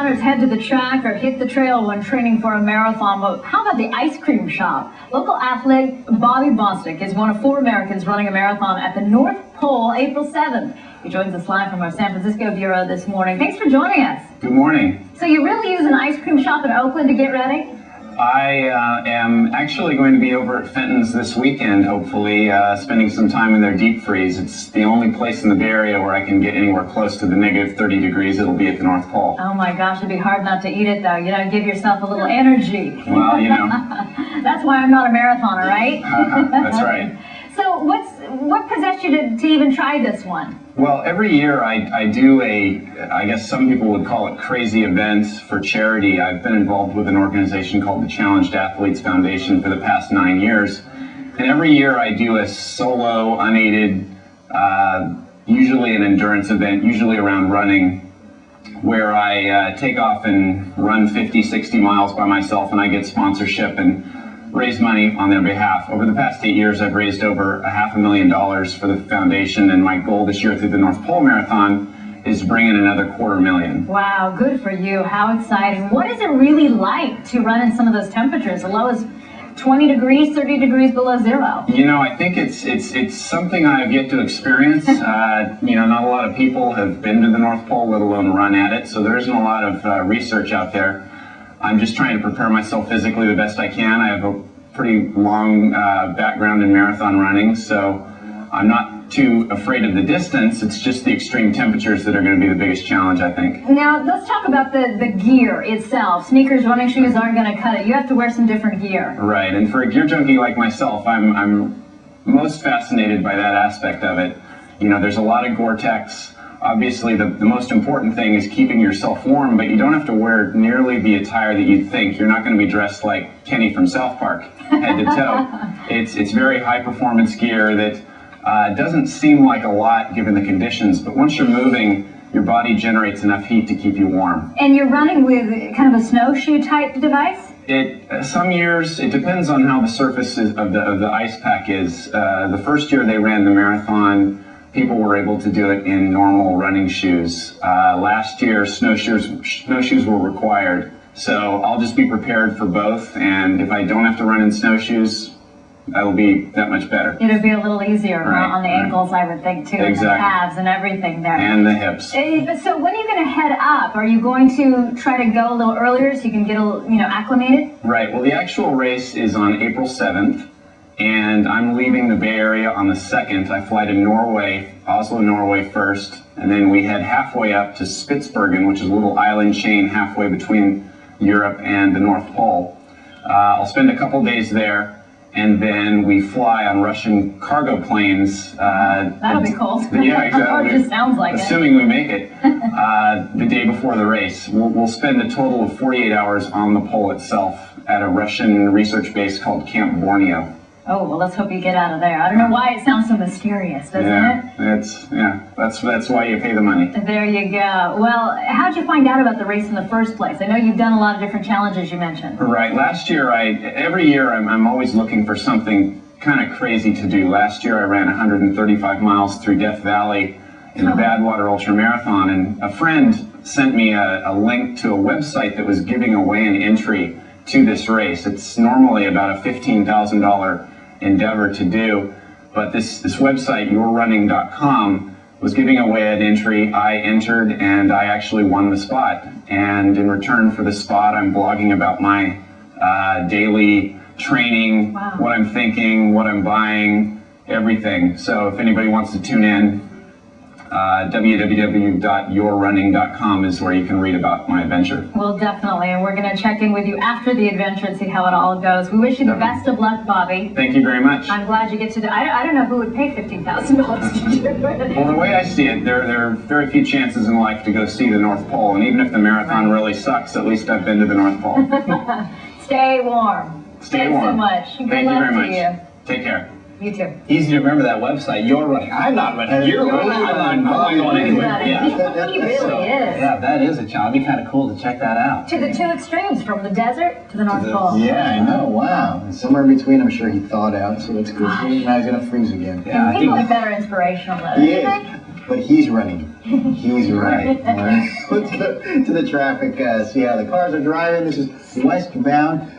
runners head to the track or hit the trail when training for a marathon, but how about the ice cream shop? Local athlete Bobby Bostic is one of 4 Americans running a marathon at the North Pole April 7th. He joins us live from our San Francisco bureau this morning. Thanks for joining us. Good morning. So you really use an ice cream shop in Oakland to get ready? I am actually going to be over at Fenton's this weekend, hopefully, spending some time in their deep freeze. It's the only place in the Bay Area where I can get anywhere close to the negative 30 degrees it'll be at the North Pole. Oh my gosh, it'd be hard not to eat it though. You know, give yourself a little energy. Well, you know. That's why I'm not a marathoner, right? That's right. So what possessed you to even try this one? Well, every year I do I guess some people would call it crazy events for charity. I've been involved with an organization called the Challenged Athletes Foundation for the past 9 years. And every year I do a solo, unaided, usually an endurance event, usually around running, where I take off and run 50, 60 miles by myself, and I get sponsorship and raise money on their behalf. Over the past 8 years, I've raised over $500,000 for the foundation, and my goal this year through the North Pole Marathon is bring in another $250,000. Wow, good for you. How exciting. What is it really like to run in some of those temperatures, as low as 20 degrees, 30 degrees below zero? You know, I think it's something I have yet to experience. You know, not a lot of people have been to the North Pole, let alone run at it, so there isn't a lot of research out there. I'm just trying to prepare myself physically the best I can. I have a pretty long background in marathon running, so I'm not too afraid of the distance. It's just the extreme temperatures that are going to be the biggest challenge, I think. Now, let's talk about the gear itself. Sneakers, running shoes aren't going to cut it. You have to wear some different gear. Right, and for a gear junkie like myself, I'm most fascinated by that aspect of it. You know, there's a lot of Gore-Tex. Obviously, the most important thing is keeping yourself warm, but you don't have to wear nearly the attire that you'd think. You're not going to be dressed like Kenny from South Park, head to toe. It's very high-performance gear that doesn't seem like a lot given the conditions, but once you're moving, your body generates enough heat to keep you warm. And you're running with kind of a snowshoe-type device? Some years, it depends on how the surface of the ice pack is. The first year they ran the marathon, people were able to do it in normal running shoes. Last year, snowshoes were required. So I'll just be prepared for both, and if I don't have to run in snowshoes, that'll be that much better. It'll be a little easier on the ankles, I would think, too, and the calves and everything there. And the hips. So when are you going to head up? Are you going to try to go a little earlier so you can get acclimated? Right. Well, the actual race is on April 7th. And I'm leaving the Bay Area on the 2nd. I fly to Norway, Oslo, Norway first, and then we head halfway up to Spitsbergen, which is a little island chain halfway between Europe and the North Pole. I'll spend a couple days there, and then we fly on Russian cargo planes. That'll be cool. Yeah, exactly. It just sounds like assuming we make it, the day before the race. We'll spend a total of 48 hours on the pole itself at a Russian research base called Camp Borneo. Oh, well, let's hope you get out of there. I don't know why it sounds so mysterious, doesn't it? That's why you pay the money. There you go. Well, how'd you find out about the race in the first place? I know you've done a lot of different challenges you mentioned. Right. Last year, every year I'm always looking for something kind of crazy to do. Last year I ran 135 miles through Death Valley in the Badwater Ultra Marathon, and a friend sent me a link to a website that was giving away an entry to this race. It's normally about a $15,000 endeavor to do, but this website, yourrunning.com, was giving away an entry. I entered and I actually won the spot, and in return for the spot I'm blogging about my daily training, what I'm thinking, what I'm buying, everything. So if anybody wants to tune in, www.yourrunning.com is where you can read about my adventure. Well, definitely, and we're going to check in with you after the adventure and see how it all goes. We wish you the best of luck, Bobby. Thank you very much. I'm glad you get to do. I don't know who would pay $15,000 to do it. Well, the way I see it, there are very few chances in life to go see the North Pole, and even if the marathon really sucks, at least I've been to the North Pole. Stay warm. Stay warm. Thanks so much. Thank you very much. Take care. You too. Easy to remember that website. You're running. I'm not running. You're running. I'm not going anywhere. Yeah. He really is. Yeah, that is a challenge. It'd be kind of cool to check that out. To the two extremes, from the desert to the North Pole. Yeah, I know. Wow. And somewhere in between, I'm sure he thawed out, so that's good. Now he's going to freeze again. Yeah, I People are think better inspirational, though. He is. But he's running. He's running. All right. To the traffic, see how the cars are driving. This is westbound.